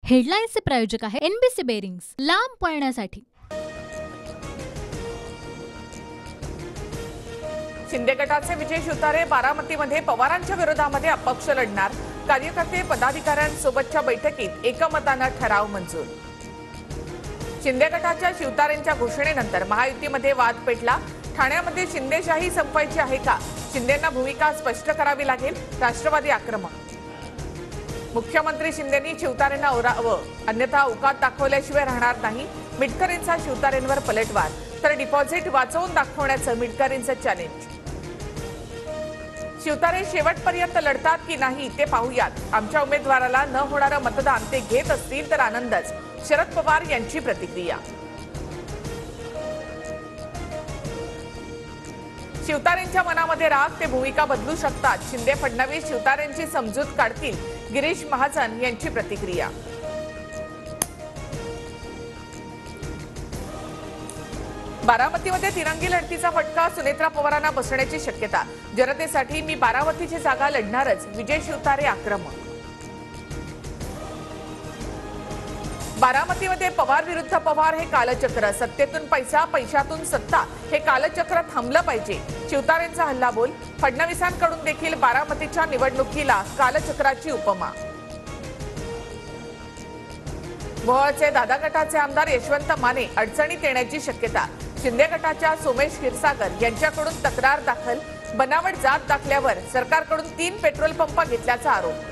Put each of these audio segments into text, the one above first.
हेडलाईन्सचे प्रायोजक आहे NBC bearings, लांब पळण्यासाठी। शिंदे गटाचे विजय शिवतारे बारामतीमध्ये पवारांच्या विरोधामध्ये अपक्ष लढणार। कार्यकर्ते पदाधिकाऱ्यांसोबतच्या बैठकीत एकमताने ठराव मंजूर। शिंदे गटाच्या शिवतारेंच्या घोषणेनंतर महायुतीमध्ये वाद पेटला। ठाण्यामध्ये शिंदेशाही संपवायची आहे का? शिंदेंना भूमिका स्पष्ट करावी लागेल। राष्ट्रवादी आक्रमक। मुख्यमंत्री शिंदेंनी शिवतारेंना ओरावं, अन्यथा औकात दाखवल्याशिवाय राहणार नाही। मिटकरींचा शिवतारेंवर पलटवार, तर डिपॉझिट वाचवून दाखवण्याचं मिटकरींचं चॅलेंज। शिवतारे शेवटपर्यंत लढतात की नाही ते पाहूयात। आमच्या उमेदवाराला न होणारं मतदान ते घेत असतील तर आनंदच। शरद पवार यांची प्रतिक्रिया। शिवतारेंच्या मनामध्ये राग, ते भूमिका बदलू शकतात। शिंदे फडणवीस शिवतारेंची समजूत काढतील। गिरीश महाजन यांची प्रतिक्रिया। बारामतीमध्ये तिरंगी लढतीचा फटका, सुनेत्रा पवारांना बसण्याची शक्यता। जनतेसाठी मी बारामतीची जागा लढणारच, विजय शिवतारे आक्रमक। बारामतीमध्ये पवार विरुद्ध पवार हे कालचक्र, सत्तेतून पैसा, पैशातून सत्ता हे कालचक्र थांबलं पाहिजे। शिवतारेंचा हल्लाबोल, फडणवीसांकडून देखील बारामतीच्या निवडणुकीला कालचक्राची उपमा। मोहोळचे दादा गटाचे आमदार यशवंत माने अडचणीत येण्याची शक्यता। शिंदे गटाच्या सोमेश क्षीरसागर यांच्याकडून तक्रार दाखल। बनावट जात दाखल्यावर सरकारकडून 3 पेट्रोल पंप घेतल्याचा आरोप।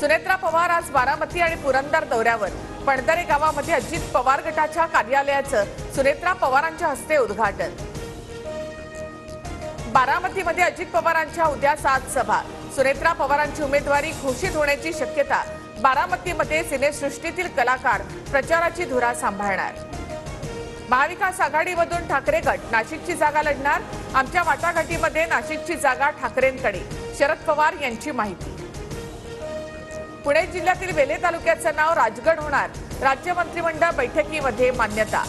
सुनेत्रा पवार आज बारामती आणि पुरंदर दौऱ्यावर। पणदरे गावामध्ये अजित पवार गटाच्या कार्यालयाचं सुनेत्रा पवारांच्या हस्ते उद्घाटन। बारामतीमध्ये अजित पवारांच्या उद्या 7 सभा। सुनेत्रा पवारांची उमेदवारी घोषित होण्याची शक्यता। बारामतीमध्ये सिनेसृष्टीतील कलाकार प्रचाराची धुरा सांभाळणार। महाविकास आघाडीमधून ठाकरे गट नाशिकची जागा लढणार। आमच्या वाटाघाटीमध्ये नाशिकची जागा ठाकरेंकडे, शरद पवार यांची माहिती। पुणे जिल्ह्यातील वेल्हे तालुक्याचं नाव राजगड होणार। राज्य मंत्रिमंडळ बैठकीमध्ये मान्यता।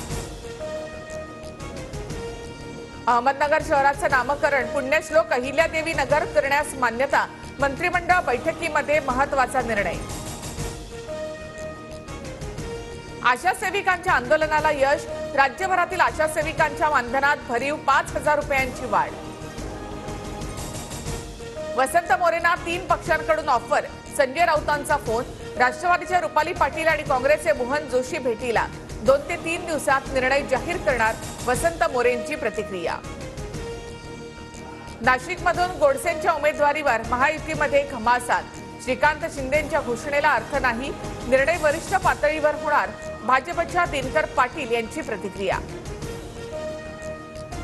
अहमदनगर शहराचं नामकरण पुण्यश्लोक अहिल्यादेवी नगर करण्यास मान्यता। मंत्रिमंडळ बैठकीमध्ये महत्त्वाचा निर्णय। आशा सेविकांच्या आंदोलनाला यश। राज्यभरातील आशा सेविकांच्या मानधनात भरीव 5,000 रुपयांची वाढ। वसंत मोरेंना 3 पक्षांकडून ऑफर। संजय राऊतांचा फोन। राष्ट्रवादीच्या रुपाली पाटील आणि काँग्रेसचे मोहन जोशी भेटीला। 2 ते 3 दिवसात निर्णय जाहीर करणार, वसंत मोरेंची प्रतिक्रिया। नाशिकमधून गोडसेंच्या उमेदवारीवर महायुतीमध्ये घमासान। श्रीकांत शिंदेंच्या घोषणेला अर्थ नाही, निर्णय वरिष्ठ पातळीवर होणार। भाजपच्या दिनकर पाटील यांची प्रतिक्रिया।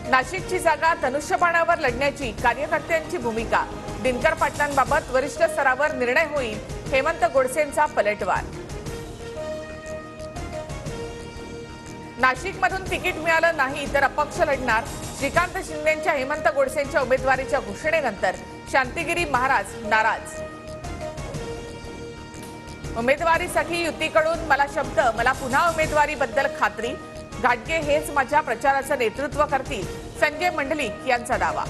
नाशिकची जागा धनुष्यबाणावर लढण्याची कार्यकर्त्यांची भूमिका। दिनकर पाटलांबाबत वरिष्ठ स्तरावर निर्णय होईल, हेमंत गोडसेंचा पलटवार। नाशिकमधून तिकीट मिळालं नाही तर अपक्ष लढणार। श्रीकांत शिंदेंच्या हेमंत गोडसेंच्या उमेदवारीच्या घोषणेनंतर शांतिगिरी महाराज नाराज। उमेदवारीसाठी युतीकडून मला शब्द, मला पुन्हा उमेदवारीबद्दल खात्री। घाटगे हेच माझ्या प्रचाराचं नेतृत्व करतील, संजय मंडलिक यांचा दावा।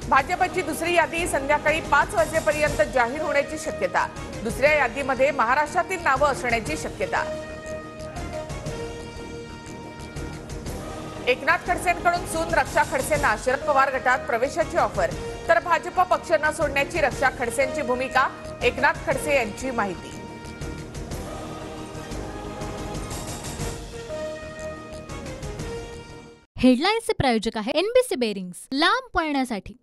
भाजपची दुसरी यादी संध्याकाळी 5 वाजेपर्यंत जाहीर होण्याची शक्यता। दुसऱ्या यादीमध्ये महाराष्ट्रातील नावं असण्याची शक्यता। एकनाथ खडसेंकडून सून रक्षा खडसेंना शरद पवार गटात प्रवेशाची ऑफर, तर भाजप पक्ष न सोडण्याची रक्षा खडसेंची भूमिका। एकनाथ खडसे यांची माहिती। हेडलाईन्सचे प्रायोजक आहे एनबीसी बेरिंग्स, लांब पळण्यासाठी।